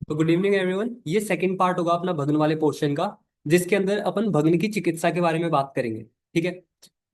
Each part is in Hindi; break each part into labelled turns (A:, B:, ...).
A: तो गुड इवनिंग एवरीवन। ये सेकंड पार्ट होगा अपना भग्न वाले पोर्शन का, जिसके अंदर अपन भग्न की चिकित्सा के बारे में बात करेंगे। ठीक है।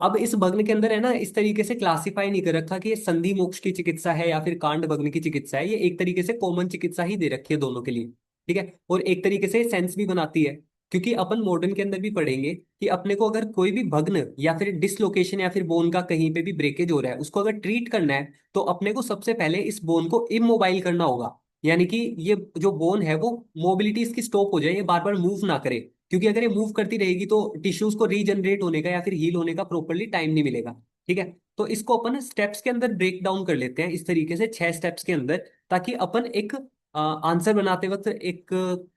A: अब इस भग्न के अंदर है ना, इस तरीके से क्लासिफाई नहीं कर रखा कि ये संधि मोक्ष की चिकित्सा है या फिर कांड भग्न की चिकित्सा है। ये एक तरीके से कॉमन चिकित्सा ही दे रखी है दोनों के लिए। ठीक है। और एक तरीके से सेंस भी बनाती है, क्योंकि अपन मॉडर्न के अंदर भी पढ़ेंगे कि अपने को अगर कोई भी भग्न या फिर डिसलोकेशन या फिर बोन का कहीं पे भी ब्रेकेज हो रहा है, उसको अगर ट्रीट करना है तो अपने को सबसे पहले इस बोन को इमोबाइल करना होगा। यानी कि ये जो बोन है वो मोबिलिटी इसकी स्टॉप हो जाए, ये बार बार मूव ना करे। क्योंकि अगर ये मूव करती रहेगी तो टिश्यूज को रीजनरेट होने का या फिर हील होने का प्रॉपरली टाइम नहीं मिलेगा। ठीक है। तो इसको अपन स्टेप्स के अंदर ब्रेक डाउन कर लेते हैं इस तरीके से, 6 स्टेप्स के अंदर, ताकि अपन एक आंसर बनाते वक्त एक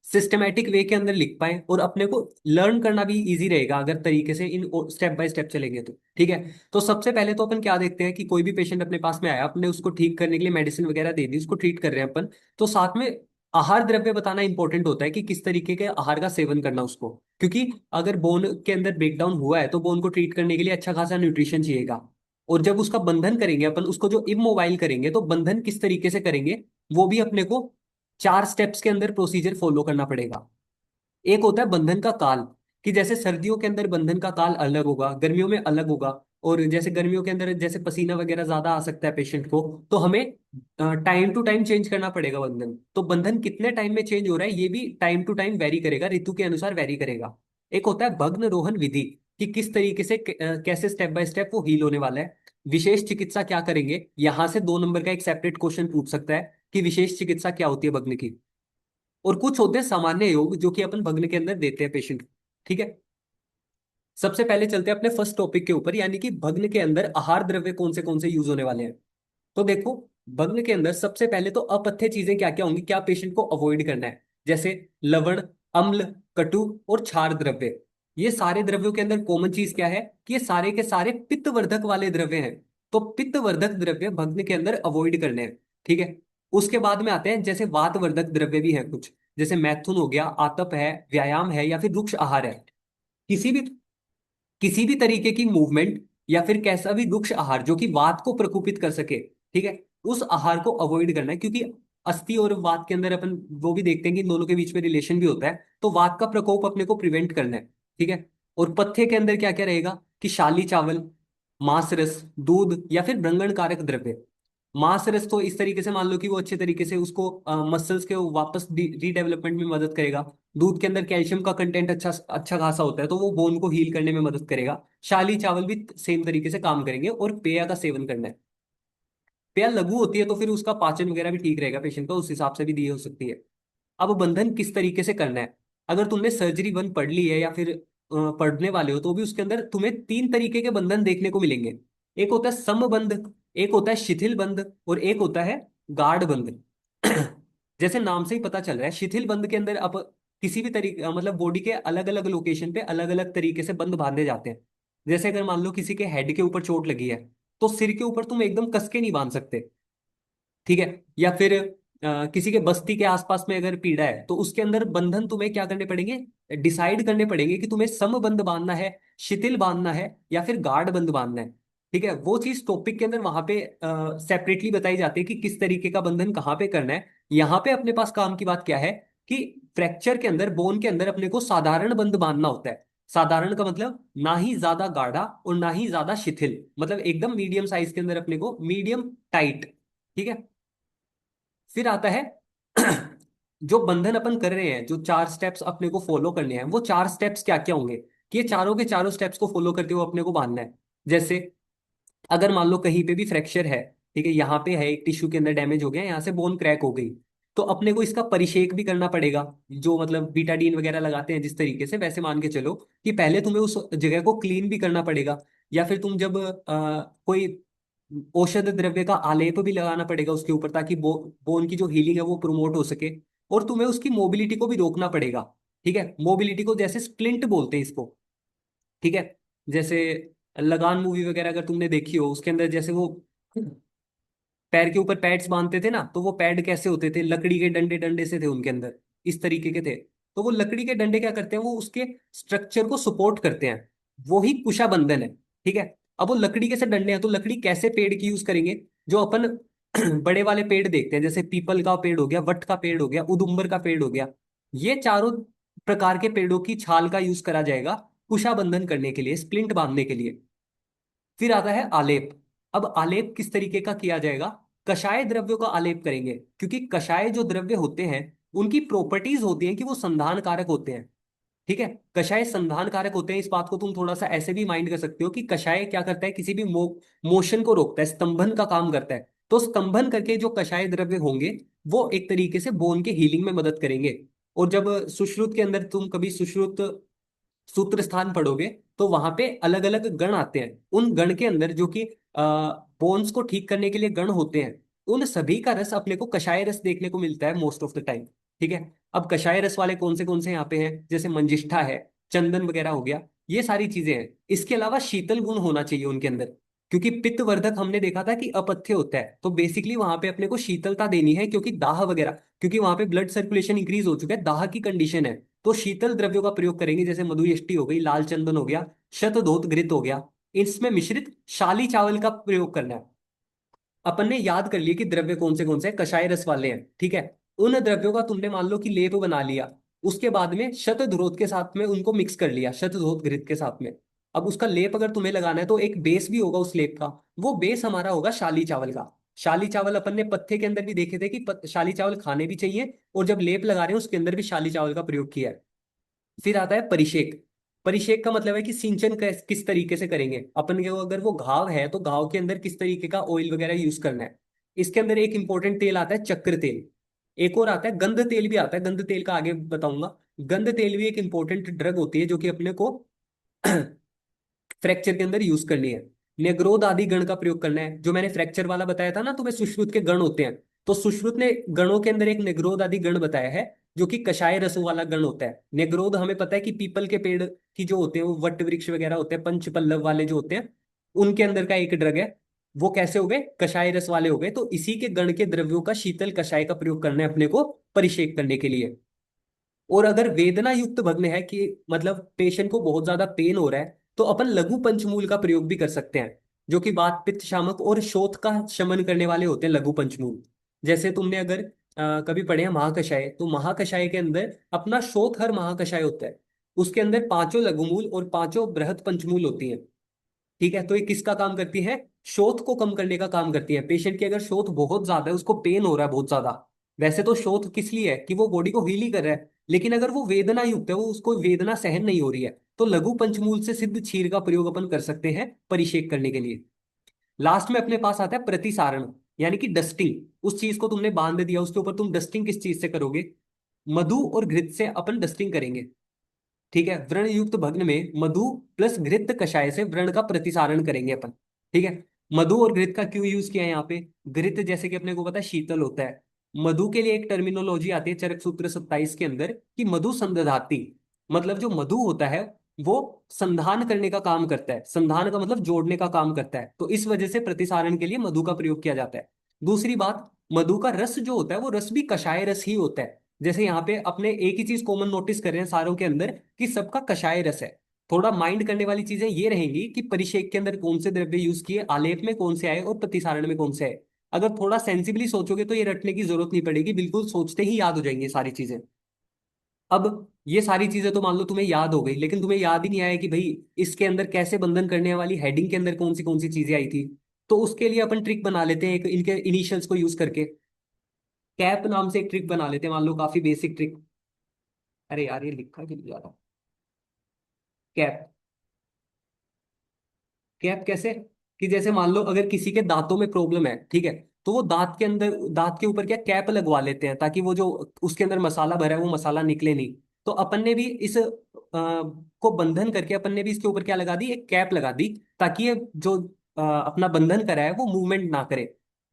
A: सिस्टमेटिक वे के अंदर लिख पाए और अपने को लर्न करना भी इजी रहेगा अगर तरीके से इन स्टेप बाय स्टेप चलेंगे तो। ठीक है। तो सबसे पहले तो अपन क्या देखते हैं कि कोई भी पेशेंट अपने पास में आया, अपने उसको ठीक करने के लिए मेडिसिन वगैरह दे दी, उसको ट्रीट कर रहे हैं अपन। तो साथ में आहार द्रव्य बताना इंपॉर्टेंट होता है कि किस तरीके के आहार का सेवन करना उसको, क्योंकि अगर बोन के अंदर ब्रेकडाउन हुआ है तो बोन को ट्रीट करने के लिए अच्छा खासा न्यूट्रिशन चाहिएगा। और जब उसका बंधन करेंगे अपन, उसको जो इमोबाइल करेंगे, तो बंधन किस तरीके से करेंगे वो भी अपने को 4 स्टेप्स के अंदर प्रोसीजर फॉलो करना पड़ेगा। एक होता है बंधन का काल, कि जैसे सर्दियों के अंदर बंधन का काल अलग होगा, गर्मियों में अलग होगा। और जैसे गर्मियों के अंदर जैसे पसीना वगैरह ज्यादा आ सकता है पेशेंट को, तो हमें टाइम टू टाइम चेंज करना पड़ेगा बंधन। तो बंधन कितने टाइम में चेंज हो रहा है ये भी टाइम टू टाइम वेरी करेगा, ऋतु के अनुसार वेरी करेगा। एक होता है भग्न रोहन विधि, कि किस तरीके से कैसे स्टेप बाय स्टेप वो हील होने वाला है। विशेष चिकित्सा क्या करेंगे, यहां से 2 नंबर का एक सेपरेट क्वेश्चन पूछ सकता है कि विशेष चिकित्सा क्या होती है भग्न की। और कुछ होते हैं सामान्य योग जो कि अपन भग्न के अंदर देते हैं पेशेंट को। ठीक है। सबसे पहले चलते हैं अपने फर्स्ट टॉपिक के ऊपर, यानी कि भग्न के अंदर आहार द्रव्य कौन से यूज होने वाले हैं। तो देखो, भग्न के अंदर सबसे पहले तो अपथ्य चीजें क्या क्या होंगी, क्या पेशेंट को अवॉइड करना है। जैसे लवण, अम्ल, कटु और क्षार द्रव्य। ये सारे द्रव्यों के अंदर कॉमन चीज क्या है कि ये सारे के सारे पित्तवर्धक वाले द्रव्य हैं। तो पित्तवर्धक द्रव्य भग्न के अंदर अवॉइड करने हैं। ठीक है। उसके बाद में आते हैं जैसे वातवर्धक द्रव्य भी हैं कुछ, जैसे मैथुन हो गया, आतप है, व्यायाम है या फिर वृक्ष आहार है। किसी भी किसी भी तरीके की मूवमेंट या फिर कैसा भी वृक्ष आहार जो कि वात को प्रकोपित कर सके, ठीक है, उस आहार को अवॉइड करना है। क्योंकि अस्थि और वात के अंदर अपन वो भी देखते हैं कि इन दोनों के बीच में रिलेशन भी होता है, तो वात का प्रकोप अपने को प्रिवेंट करना है। ठीक है। और पथ्य के अंदर क्या क्या रहेगा कि शाली चावल, मांस रस, दूध या फिर ब्रंगण कारक द्रव्य। मांस रस तो इस तरीके से मान लो कि वो अच्छे तरीके से उसको मसल्स के वापस रीडेवलपमेंट में मदद करेगा। दूध के अंदर कैल्शियम का कंटेंट अच्छा अच्छा खासा होता है, तो वो बोन को हील करने में मदद करेगा। शाली चावल भी सेम तरीके से काम करेंगे। और पेय का सेवन करना है। पेय लघु होती है तो फिर उसका पाचन वगैरह भी ठीक रहेगा पेशेंट का, उस हिसाब से भी दी हो सकती है। अब बंधन किस तरीके से करना है, अगर तुमने सर्जरी 1 पढ़ ली है या फिर पढ़ने वाले हो, तो भी उसके अंदर तुम्हें 3 तरीके के बंधन देखने को मिलेंगे। एक होता है समबंध, एक होता है शिथिल बंध और एक होता है गाढ़ बंध। जैसे नाम से ही पता चल रहा है, शिथिल बंध के अंदर अब किसी भी तरीके मतलब बॉडी के अलग अलग लोकेशन पे अलग अलग तरीके से बंध बांधे जाते हैं। जैसे अगर मान लो किसी के हेड के ऊपर चोट लगी है, तो सिर के ऊपर तुम एकदम कस के नहीं बांध सकते। ठीक है। या फिर किसी के बस्ती के आसपास में अगर पीड़ा है, तो उसके अंदर बंधन तुम्हें क्या करने पड़ेंगे, डिसाइड करने पड़ेंगे कि तुम्हें समबंध बांधना है, शिथिल बांधना है या फिर गाढ़ बंध बांधना है। ठीक है। वो चीज टॉपिक के अंदर वहां पे सेपरेटली बताई जाती है कि किस तरीके का बंधन कहाँ पे करना है। यहाँ पे अपने पास काम की बात क्या है कि फ्रैक्चर के अंदर, बोन के अंदर अपने को साधारण बंध बांधना होता है। साधारण का मतलब ना ही ज्यादा गाढ़ा और ना ही ज्यादा शिथिल, मतलब एकदम मीडियम साइज के अंदर अपने को मीडियम टाइट। ठीक है। फिर आता है जो बंधन अपन कर रहे हैं, जो 4 स्टेप्स अपने को फॉलो करने हैं, वो 4 स्टेप्स क्या क्या होंगे कि ये चारों के चारों स्टेप्स को फॉलो करते हुए अपने को बांधना है। जैसे अगर मान लो कहीं पे भी फ्रैक्चर है, ठीक है, यहाँ पे है एक टिश्यू के अंदर डैमेज हो गया, यहाँ से बोन क्रैक हो गई, तो अपने को इसका परिषेक भी करना पड़ेगा। जो मतलब बीटाडीन वगैरह लगाते हैं जिस तरीके से, वैसे मान के चलो कि पहले तुम्हें उस जगह को क्लीन भी करना पड़ेगा। या फिर तुम जब कोई औषध द्रव्य का आलेप भी लगाना पड़ेगा उसके ऊपर, ताकि बोन की जो हीलिंग है वो प्रमोट हो सके। और तुम्हें उसकी मोबिलिटी को भी रोकना पड़ेगा। ठीक है। मोबिलिटी को जैसे स्प्लिंट बोलते हैं इसको। ठीक है। जैसे लगान मूवी वगैरह अगर तुमने देखी हो, उसके अंदर जैसे वो पैर के ऊपर पैड्स बांधते थे ना, तो वो पैड कैसे होते थे, लकड़ी के डंडे डंडे से थे उनके अंदर, इस तरीके के थे। तो वो लकड़ी के डंडे क्या करते हैं, वो उसके स्ट्रक्चर को सपोर्ट करते हैं। वो ही कुशा बंधन है। ठीक है। अब वो लकड़ी के से डंडे हैं, तो लकड़ी कैसे पेड़ की यूज करेंगे, जो अपन बड़े वाले पेड़ देखते हैं, जैसे पीपल का पेड़ हो गया, वट का पेड़ हो गया, उदुम्बर का पेड़ हो गया। ये चारों प्रकार के पेड़ों की छाल का यूज करा जाएगा कुशा बंधन करने के लिए, स्प्लिंट बांधने के लिए। फिर आता है आलेप। अब आलेप किस तरीके का किया जाएगा? कषाय द्रव्यों का आलेप करेंगे, क्योंकि कषाय जो द्रव्य होते हैं उनकी प्रॉपर्टीज होती हैं कि वो संधान कारक होते हैं। ठीक है, कषाय संधान कारक होते हैं। इस बात को तुम थोड़ा सा ऐसे भी माइंड कर सकते हो कि कषाय क्या करता है, किसी भी मोशन को रोकता है, स्तंभन का काम करता है। तो स्तंभन करके जो कषाय द्रव्य होंगे वो एक तरीके से बोन के हीलिंग में मदद करेंगे। और जब सुश्रुत के अंदर तुम कभी सुश्रुत सूत्र स्थान पढ़ोगे तो वहां पे अलग अलग गण आते हैं। उन गण के अंदर जो कि बोन्स को ठीक करने के लिए गण होते हैं, उन सभी का रस अपने को कषाय रस देखने को मिलता है मोस्ट ऑफ द टाइम। ठीक है, अब कषाय रस वाले कौन से यहाँ पे हैं, जैसे मंजिष्ठा है, चंदन वगैरह हो गया, ये सारी चीजें हैं। इसके अलावा शीतल गुण होना चाहिए उनके अंदर, क्योंकि पित्त वर्धक हमने देखा था कि अपथ्य होता है, तो बेसिकली वहां पे अपने को शीतलता देनी है, क्योंकि दाह वगैरह, क्योंकि वहां पे ब्लड सर्कुलेशन इंक्रीज हो चुका है, दाह की कंडीशन है। तो शीतल द्रव्यों का प्रयोग करेंगे, जैसे मधुयष्टि हो गई, लाल चंदन हो गया, शतधोत घृत हो गया। इसमें मिश्रित शाली चावल का प्रयोग करना है। अपन ने याद कर लिया कि द्रव्य कौन से हैं, कषाय रस वाले हैं। ठीक है, उन द्रव्यों का तुमने मान लो कि लेप बना लिया। उसके बाद में शतधृत के साथ में उनको मिक्स कर लिया, शतधृत घृत के साथ में। अब उसका लेप अगर तुम्हें लगाना है तो एक बेस भी होगा उस लेप का। वो बेस हमारा होगा शाली चावल का। शाली चावल अपन ने पत्थे के अंदर भी देखे थे कि शाली चावल खाने भी चाहिए, और जब लेप लगा रहे हैं उसके अंदर भी शाली चावल का प्रयोग किया है। फिर आता है परिषेक। परिषेक का मतलब है कि सिंचन किस तरीके से करेंगे अपन के, अगर वो घाव है तो घाव के अंदर किस तरीके का ऑयल वगैरह यूज करना है। इसके अंदर एक इंपॉर्टेंट तेल आता है चक्र तेल। एक और आता है गंध तेल भी आता है, गंध तेल का आगे बताऊंगा। गंध तेल भी एक इंपॉर्टेंट ड्रग होती है जो कि अपने को फ्रैक्चर के अंदर यूज करनी है। नेग्रोध आदि गण का प्रयोग करना है, जो मैंने फ्रैक्चर वाला बताया था ना तुम्हें, सुश्रुत के गण होते हैं। तो सुश्रुत ने गणों के अंदर एक नेग्रोध आदि गण बताया है, जो कि कषाय रसों वाला गण होता है। नेग्रोध हमें पता है कि पीपल के पेड़ की जो होते हैं वो वट वृक्ष वगैरह होते हैं, पंच पल्लव वाले जो होते हैं, उनके अंदर का एक ड्रग है। वो कैसे हो गए, कषाय रस वाले हो गए। तो इसी के गण के द्रव्यों का शीतल कषाय का प्रयोग करना है अपने को परिषेक करने के लिए। और अगर वेदना युक्त भग्न है कि मतलब पेशेंट को बहुत ज्यादा पेन हो रहा है, तो अपन लघु पंचमूल का प्रयोग भी कर सकते हैं, जो कि वात पित्त शामक और शोथ का शमन करने वाले होते हैं लघु पंचमूल। जैसे तुमने अगर कभी पढ़े हैं महाकषाय, तो महाकषाय के अंदर अपना शोथ हर महाकषाय होता है। उसके अंदर पांचों लघुमूल और पांचों बृहद पंचमूल होती हैं। ठीक है, तो ये किसका काम करती है, शोथ को कम करने का काम करती है। पेशेंट की अगर शोथ बहुत ज्यादा है, उसको पेन हो रहा है बहुत ज्यादा, वैसे तो शोथ किस लिए है कि वो बॉडी को हील ही कर रहा है, लेकिन अगर वो वेदना युक्त है, वो उसको वेदना सहन नहीं हो रही है, तो लघु पंचमूल से सिद्ध क्षीर का प्रयोग अपन कर सकते हैं परिषेक करने के लिए। लास्ट में अपने पास आता है प्रतिसारण, यानी कि डस्टिंग। उस चीज को तुमने बांध दिया, उसके ऊपर तुम डस्टिंग किस चीज से करोगे, मधु और घृत से अपन डस्टिंग करेंगे। ठीक है, व्रण युक्त भग्न में मधु प्लस घृत कषाय से व्रण का प्रतिसारण करेंगे अपन। ठीक है, मधु और घृत का क्यों यूज किया है यहाँ पे? घृत जैसे कि अपने को पता है शीतल होता है। मधु के लिए एक टर्मिनोलॉजी आती है चरक सूत्र 27 के अंदर कि मधु संदधाती, मतलब जो मधु होता है वो संधान करने का काम करता है। संधान का मतलब जोड़ने का काम करता है, तो इस वजह से प्रतिसारण के लिए मधु का प्रयोग किया जाता है। दूसरी बात, मधु का रस जो होता है वो रस भी कषाय रस ही होता है। जैसे यहाँ पे अपने एक ही चीज कॉमन नोटिस कर रहे हैं सारों के अंदर कि सबका कषाय रस है। थोड़ा माइंड करने वाली चीजें ये रहेंगी कि परिषेक के अंदर कौन से द्रव्य यूज किए, आलेप में कौन से आए और प्रतिसारण में कौन से आए। अगर थोड़ा सेंसिबली सोचोगे तो ये रटने की जरूरत नहीं पड़ेगी, बिल्कुल सोचते ही याद हो जाएंगी ये सारी चीजें। अब ये सारी चीजें तो मान लो तुम्हें याद हो गई, लेकिन तुम्हें याद ही नहीं आया कि भाई इसके अंदर कैसे बंधन करने वाली हेडिंग के अंदर कौन सी चीजें आई थी। तो उसके लिए अपन ट्रिक बना लेते हैं एक, इनके इनिशियल्स को यूज करके। कैप नाम से एक ट्रिक बना लेते हैं, मान लो काफी बेसिक ट्रिक। अरे यार ये लिखा क्यों नहीं जा रहा? कैप। कैप कैसे, कि जैसे मान लो अगर किसी के दांतों में प्रॉब्लम है, ठीक है, तो वो दांत के अंदर, दांत के ऊपर क्या कैप लगवा लेते हैं, ताकि वो जो उसके अंदर मसाला भरा है वो मसाला निकले नहीं। तो अपन ने भी इस को बंधन करके अपन ने भी इसके ऊपर क्या लगा दी, एक कैप लगा दी, ताकि ये जो अपना बंधन करा है वो मूवमेंट ना करे।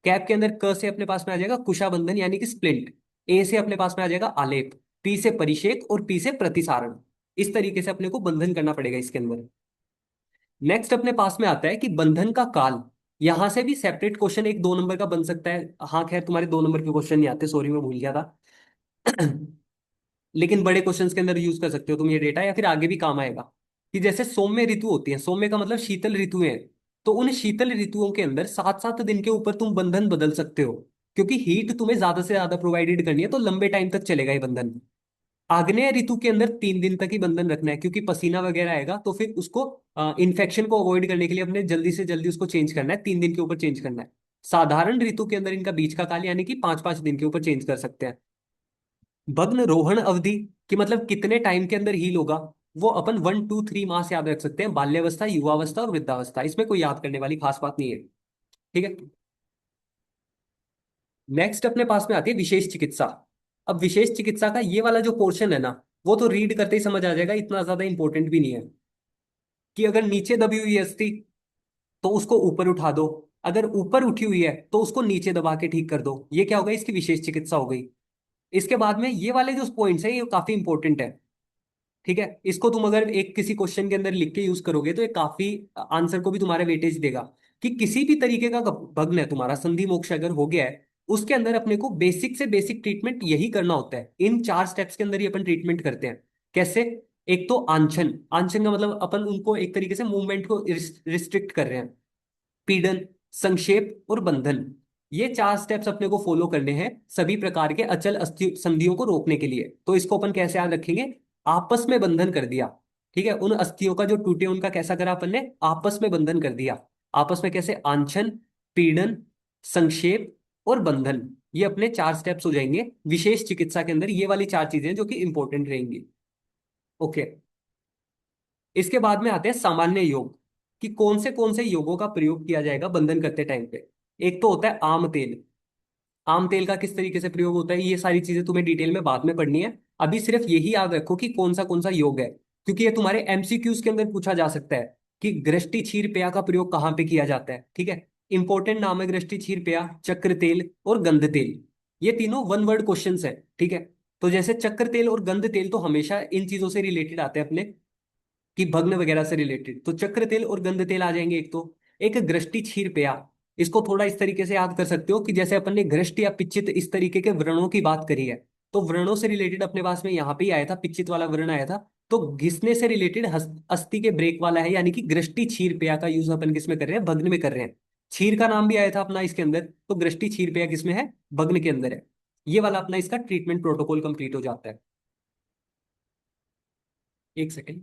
A: कैप के अंदर क से अपने पास में आ जाएगा कुशा बंधन यानी कि स्प्लिंट, ए से अपने पास में आ जाएगा आलेप, पी से परिषेक और पी से प्रतिसारण। इस तरीके से अपने को बंधन करना पड़ेगा इसके अंदर। नेक्स्ट अपने पास में आता है कि बंधन का काल। यहां से भी सेपरेट क्वेश्चन एक 2 नंबर का बन सकता है। हाँ खैर तुम्हारे 2 नंबर के क्वेश्चन नहीं आते, सॉरी मैं भूल गया था। लेकिन बड़े क्वेश्चंस के अंदर यूज कर सकते हो तुम ये डेटा, या फिर आगे भी काम आएगा। कि जैसे सौम्य ऋतु होती है, सौम्य का मतलब शीतल ऋतुएं हैं, तो उन शीतल ऋतुओं के अंदर 7-7 दिन के ऊपर तुम बंधन बदल सकते हो, क्योंकि हीट तुम्हें ज्यादा से ज्यादा प्रोवाइडेड करनी है, तो लंबे टाइम तक चलेगा ये बंधन। आग्नेय ऋतु के अंदर 3 दिन तक ही बंधन रखना है, क्योंकि पसीना वगैरह आएगा, तो फिर उसको इन्फेक्शन को अवॉइड करने के लिए अपने जल्दी से जल्दी उसको चेंज करना है, 3 दिन के ऊपर चेंज करना है। साधारण ऋतु के अंदर इनका बीच का काल यानी कि 5-5 दिन के ऊपर चेंज कर सकते हैं। भग्न रोहण अवधि, कि मतलब कितने टाइम के अंदर हील होगा, वो अपन 1 2 3 माह से याद रख सकते हैं, बाल्यावस्था, युवावस्था और वृद्धावस्था, इसमें कोई याद करने वाली खास बात नहीं है। ठीक है। नेक्स्ट अपने पास में आती है विशेष चिकित्सा। अब विशेष चिकित्सा का ये वाला जो पोर्शन है ना, वो तो रीड करते ही समझ आ जाएगा, इतना ज्यादा इंपॉर्टेंट भी नहीं है। कि अगर नीचे दबी हुई है अस्थि, तो उसको ऊपर उठा दो। अगर ऊपर उठी हुई है तो उसको नीचे दबा के ठीक कर दो। ये क्या हो गई, इसकी विशेष चिकित्सा हो गई। इसके बाद में ये वाले जो पॉइंट्स है, ये काफी इंपॉर्टेंट है। ठीक है, इसको तुम अगर एक किसी क्वेश्चन के अंदर लिख के यूज करोगे, तो ये काफी आंसर को भी तुम्हारे वेटेज देगा। कि किसी भी तरीके का भग्न है तुम्हारा, संधि मोक्ष अगर हो गया है, उसके अंदर अपने को बेसिक से बेसिक ट्रीटमेंट यही करना होता है। इन 4 स्टेप्स के अंदर ही अपन ट्रीटमेंट करते हैं। कैसे? एक तो आंछन, आंछन का मतलब अपन उनको एक तरीके से मूवमेंट को रिस्ट्रिक्ट कर रहे हैं। पीड़न, संक्षेप और बंधन, ये 4 स्टेप्स अपने को फॉलो करने हैं सभी प्रकार के अचल अस्थि संधियों को रोकने के लिए। तो इसको अपन कैसे याद रखेंगे? आपस में बंधन कर दिया। ठीक है, उन अस्थियों का जो टूटे उनका कैसा करा अपन ने, आपस में बंधन कर दिया। आपस में कैसे? आंछन, पीड़न, संक्षेप और बंधन, ये अपने 4 स्टेप्स हो जाएंगे विशेष चिकित्सा के अंदर। ये वाली 4 चीजें जो कि इंपॉर्टेंट रहेंगी। ओके। इसके बाद में आते हैं सामान्य योग, कि कौन से योगों का प्रयोग किया जाएगा बंधन करते टाइम पे। एक तो होता है आम तेल। आम तेल का किस तरीके से प्रयोग होता है, ये सारी चीजें तुम्हें डिटेल में बाद में पढ़नी है। अभी सिर्फ यही याद रखो कि कौन सा योग है, क्योंकि ये तुम्हारे एमसीक्यूज के अंदर पूछा जा सकता है कि गृष्टि क्षीर पेय का प्रयोग कहाँ पे किया जाता है। ठीक है, इंपॉर्टेंट नाम है गृष्टि क्षीर पेय, चक्र तेल और गंध तेल। ये तीनों वन वर्ड क्वेश्चंस है। ठीक है, तो जैसे चक्र तेल और गंध तेल तो हमेशा इन चीजों से रिलेटेड आते हैं अपने, कि भग्न वगैरह से रिलेटेड, तो चक्र तेल और गंध तेल आ जाएंगे। एक तो एक गृष्टि क्षीर पेया, इसको थोड़ा इस तरीके से याद कर सकते हो कि जैसे अपन ने घृष्ट या पिच्चित इस तरीके के व्रणों की बात करी है, तो व्रणों से रिलेटेड अपने पास में यहाँ पे ही आया था, पिच्चित वाला व्रण आया था। तो घिसने से रिलेटेड अस्थि के ब्रेक वाला है, यानी कि गृष्टि क्षीर पेया का यूज अपन किस में कर रहे हैं, भग्न में कर रहे हैं। क्षीर का नाम भी आया था अपना इसके अंदर, तो गृष्टि क्षीर पेया किसमें है, भग्न के अंदर है। ये वाला अपना इसका ट्रीटमेंट प्रोटोकॉल कंप्लीट हो जाता है। एक सेकेंड।